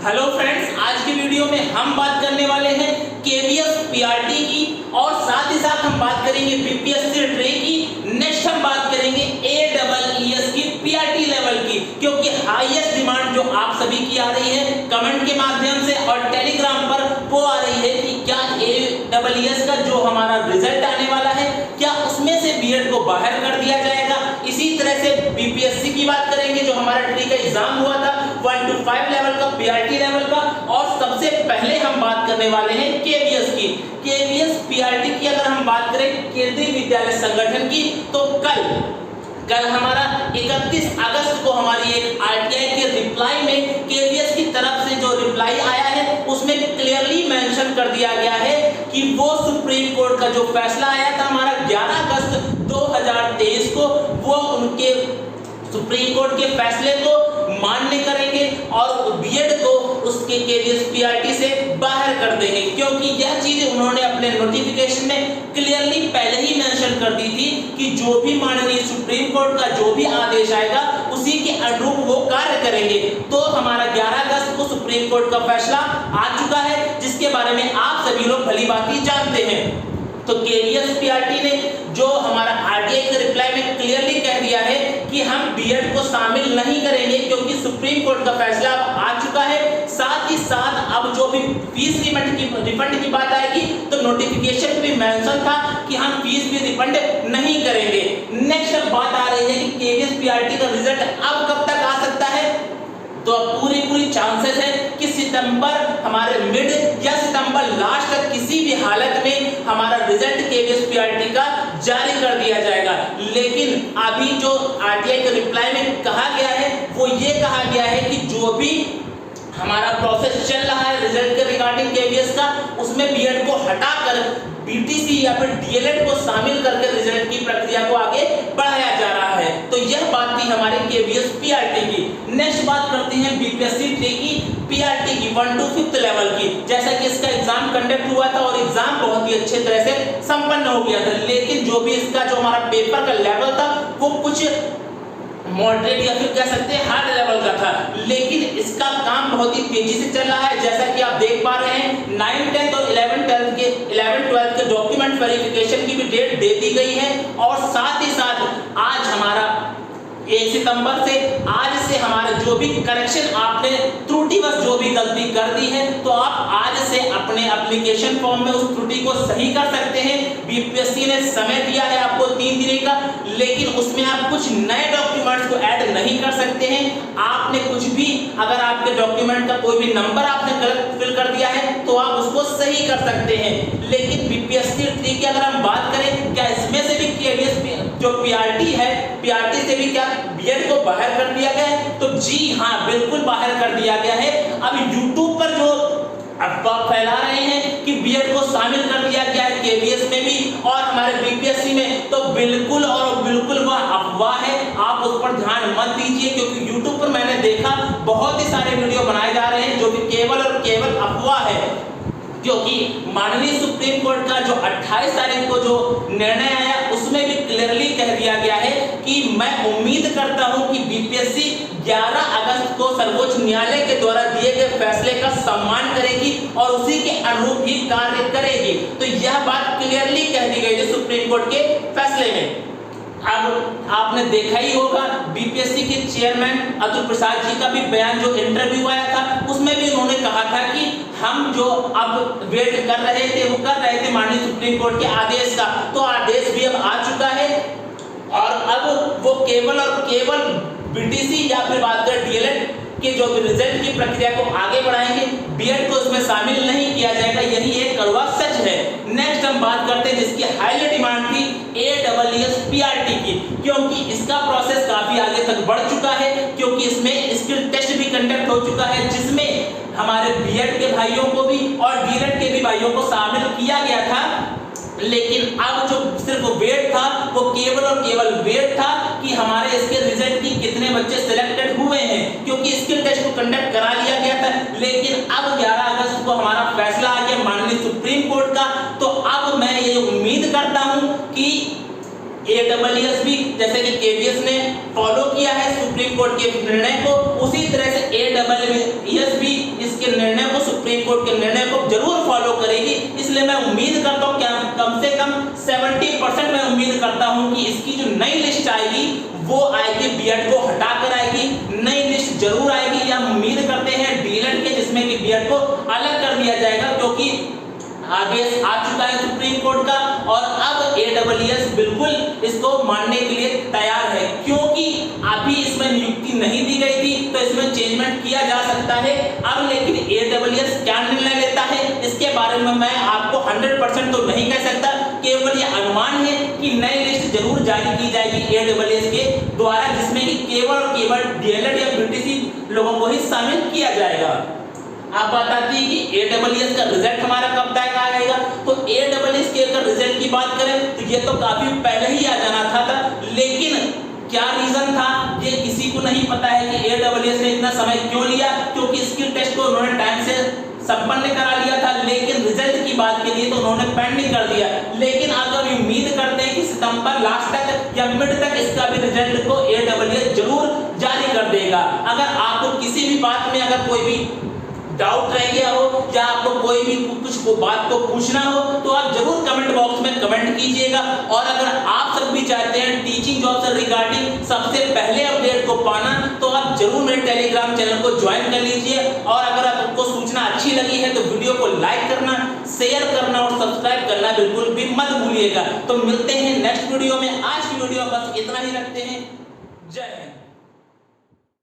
Hello friends, आज की video में हम बात करने वाले हैं केवीएस पीआरटी की और साथ ही साथ हम बात करेंगे बीपीएससी ट्रे की। नेक्स्ट हम बात करेंगे एडब्ल्यूएस की पीआरटी लेवल की, क्योंकि हाईएस्ट डिमांड जो आप सभी की आ रही है कमेंट के माध्यम से और टेलीग्राम पर वो आ रही है कि क्या एडब्ल्यूएस का जो हमारा रिजल्ट आने वाला है क्या उसमें से बीएड को बाहर कर दिया जाएगा। इसी तरह से बीपीएससी की बात करेंगे जो हमारा ट्री का एग्जाम हुआ था 1 to 5 लेवल का, पीआरटी लेवल का। और सबसे पहले हम बात करने वाले हैं केवीएस की। केवीएस पीआरटी की अगर हम बात करें केंद्रीय विद्यालय संगठन की, तो कल हमारा 31 अगस्त को हमारी एक आरटीआई के रिप्लाई में केवीएस की तरफ से जो रिप्लाई आया है उसमें क्लियरली मेंशन कर दिया गया है कि वो सुप्रीम कोर्ट का जो फैसला आया था हमारा 11 अगस्त 2023 को, वो उनके सुप्रीम कोर्ट के फैसले को मान्य करेंगे और बीएड को उसके केवीएस पीआरटी से बाहर कर देंगे, क्योंकि यह चीज उन्होंने अपने नोटिफिकेशन में क्लियरली पहले ही मेंशन कर दी थी कि जो भी माननीय सुप्रीम कोर्ट का जो भी आदेश आएगा उसी के अनुरूप वो कार्य करेंगे। तो हमारा 11 अगस्त को सुप्रीम कोर्ट का फैसला आ चुका है, जिसके बारे में आप सभी लोग भली भांति जानते हैं। तो केवीएस पीआरटी ने जो हमारा आरटीआई के रिप्लाई में क्लियरली कह दिया है कि हम बीएड को शामिल नहीं करेंगे, क्योंकि सुप्रीम कोर्ट का फैसला अब आ चुका है। साथ ही साथ अब जो भी फीस रिफंड की बात आएगी तो नोटिफिकेशन में भी मेंशन था कि हम फीस भी रिफंड नहीं करेंगे। नेक्स्ट बात आ रही है कि केवीएस पीआरटी का रिजल्ट अब कब तक आ सकता है, तो अब पूरी चांसेस है कि सितंबर हमारे मिड या सितंबर लास्ट तक किसी भी हालत में हमारा रिजल्ट केवीएस पीआरटी का जारी कर दिया जाएगा। लेकिन अभी जो आरटीआई के रिप्लाई में कहा गया है वो ये कहा गया है कि जो भी हमारा प्रोसेस चल रहा है रिजल्ट के रिगार्डिंग केवीएस का, उसमें बीएड को हटाकर बीटीसी या फिर डीएलएड को शामिल करके रिजल्ट की प्रक्रिया को आगे बढ़ाया जा रहा है। तो यह बात थी हमारे केवीएस पीआरटी की। नेक्स्ट बात करते हैं बीपीएससी ट्रे की पीआरटी की 1 to 5 लेवल की। जैसा कि इसका एग्जाम कंडक्ट हुआ था और एग्जाम बहुत ही अच्छे तरह से संपन्न हो गया था, लेकिन जो भी इसका जो हमारा पेपर का लेवल था वो कुछ मॉडरेट या फिर कह सकते हैं हार्ड लेवल का था, लेकिन इसका काम बहुत ही तेजी से चल रहा है। जैसा कि आप देख पा रहे हैं 9th 10th और 11th 12th के डॉक्यूमेंट वेरिफिकेशन की भी डेट दे दी गई है। और साथ ही साथ आज हमारा 1 सितंबर से आज से हमारे जो भी करेक्शन आपने त्रुटिवश जो भी गलती कर दी है तो आप आज से अपने एप्लीकेशन फॉर्म में उस त्रुटि को सही कर सकते हैं। बीपीएससी ने समय दिया है आपको 3 दिन का, लेकिन उसमें आप कुछ नए डॉक्यूमेंट्स को ऐड नहीं कर सकते हैं। आपने कुछ भी अगर आपके डॉक्यूमेंट का कोई भी नंबर आपने गलत फिल कर दिया है तो आप उसको सही कर सकते हैं। लेकिन बीपीएससी ट्री की अगर हम बात करें क्या इसमें से भी केवीएस जो पीआरटी है, पीआरटी से भी क्या बीएड को बाहर कर दिया गया है? तो जी हाँ, बिल्कुल बाहर कर दिया गया है। अब यूट्यूब पर जो अफवाह फैला रहे हैं कि बीएड को शामिल कर दिया गया है केवीएस में भी और हमारे बीपीएससी में, तो बिल्कुल और बिल्कुल वह अफवाह है। आप उस पर ध्यान मत दीजिए, क्योंकि यूट्यूब पर मैंने देखा बहुत ही सारे वीडियो बनाए जा रहे हैं जो कि केवल और केवल अफवाह है। क्योंकि माननीय सुप्रीम कोर्ट का जो 28 तारीख को जो निर्णय आया उसमें भी क्लियरली कह दिया गया है कि मैं उम्मीद करता हूं कि बीपीएससी 11 अगस्त को सर्वोच्च न्यायालय के द्वारा दिए गए फैसले का सम्मान करेगी और उसी के अनुरूप ही कार्य करेगी। तो यह बात क्लियरली कह दी गई है सुप्रीम कोर्ट के फैसले में। अब आपने देखा ही होगा बीपीएससी के चेयरमैन अतुल प्रसाद जी का भी बयान जो इंटरव्यू आया था उसमें भी उन्होंने कहा था कि हम जो अब वेट कर रहे थे वो कर रहे थे माननीय सुप्रीम कोर्ट के आदेश का, तो आदेश भी अब आ चुका है और अब वो केवल और केवल बीटीसी या फिर बात करें डीएलएड के जो भी रिजल्ट की प्रक्रिया को आगे बढ़ाएंगे, बीएड को उसमें शामिल नहीं किया जाएगा। यही एक कड़वा सच है। नेक्स्ट हम बात करते हैं जिसकी हाईली डिमांड थी एडब्ल्यूएस पीआरटी की, क्योंकि इसका प्रोसेस काफी आगे तक बढ़ चुका है, क्योंकि इसमें स्किल टेस्ट भी कंडक्ट हो चुका है जिसमें हमारे बीएड के भाइयों को भी और डीएलएड के भी भाइयों को शामिल किया गया था। लेकिन अब जो सिर्फ वेट था वो केवल और केवल वेट था कि हमारे इसके रिजल्ट की कितने बच्चे सिलेक्टेड हुए हैं, क्योंकि स्किल टेस्ट को कंडक्ट करा लिया गया था। लेकिन अब 11 अगस्त को हमारा फैसला आ गया माननीय सुप्रीम कोर्ट का, तो अब मैं ये उम्मीद करता हूं कि एडब्ल्यूएस भी जैसे कि केवीएस ने फॉलो किया है सुप्रीम कोर्ट के निर्णय को, उसी तरह से एडब्ल्यूएस भी इसके कोर्ट के निर्णय को जरूर फॉलो करेगी। इसलिए मैं उम्मीद करता हूं कि कम से कम 70% मैं उम्मीद करता हूं कि इसकी जो नई लिस्ट आएगी वो आएगी बीएड को हटाकर आएगी, नई लिस्ट जरूर आएगी। या उम्मीद करते हैं डीएलएड के जिसमें कि बीएड को अलग कर दिया जाएगा, क्योंकि आदेश आ चुका है सुप्रीम कोर्ट का और अब एडब्ल्यूएस बिल्कुल इसको मानने के लिए तैयार है, क्योंकि अभी इसमें नियुक्ति नहीं दी गई थी तो इसमें चेंजमेंट किया जा सकता है। अब लेकिन एडब्ल्यूएस क्या निर्णय लेता है इसके बारे में मैं आपको 100% तो नहीं कह सकता, केवल यह अनुमान है कि नई लिस्ट जरूर जारी की जाएगी एडब्ल्यूएस के द्वारा, जिसमें कि केवल और केवल डीएलएड या बीटीसी लोगों को ही शामिल किया जाएगा। आप बताती है कि एडब्ल्यूएस का रिजल्ट हमारा कब तक आएगा, तो एडब्ल्यूएस के अगर रिजल्ट की बात करें तो ये तो काफी पहले ही आ जाना था, लेकिन क्या रीजन था ये किसी को नहीं पता है कि एडब्ल्यूएस ने इतना समय क्यों लिया, क्योंकि स्किल टेस्ट को उन्होंने टाइम से संपन्न करा लिया था, लेकिन रिजल्ट की बात के लिए तो उन्होंने पेंडिंग कर दिया। लेकिन अगर उम्मीद करते हैं कि सितंबर लास्ट तक या मिड तक इसका भी रिजल्ट को एडब्ल्यूएस जरूर जारी कर देगा। अगर आपको किसी भी बात में अगर कोई भी डाउट रह गया हो या आपको कोई भी कुछ को बात को पूछना हो तो आप जरूर कमेंट बॉक्स में कमेंट कीजिएगा। और अगर आप सब भी चाहते हैं टीचिंग जॉब से रिगार्डिंग सबसे पहले अपडेट को पाना तो आप जरूर मेरे टेलीग्राम चैनल को ज्वाइन कर लीजिए। और अगर आपको सूचना अच्छी लगी है तो वीडियो को लाइक करना, शेयर करना और सब्सक्राइब करना बिल्कुल भी मत भूलिएगा। तो मिलते हैं नेक्स्ट वीडियो में। आज की वीडियो बस इतना ही रखते हैं। जय हिंद।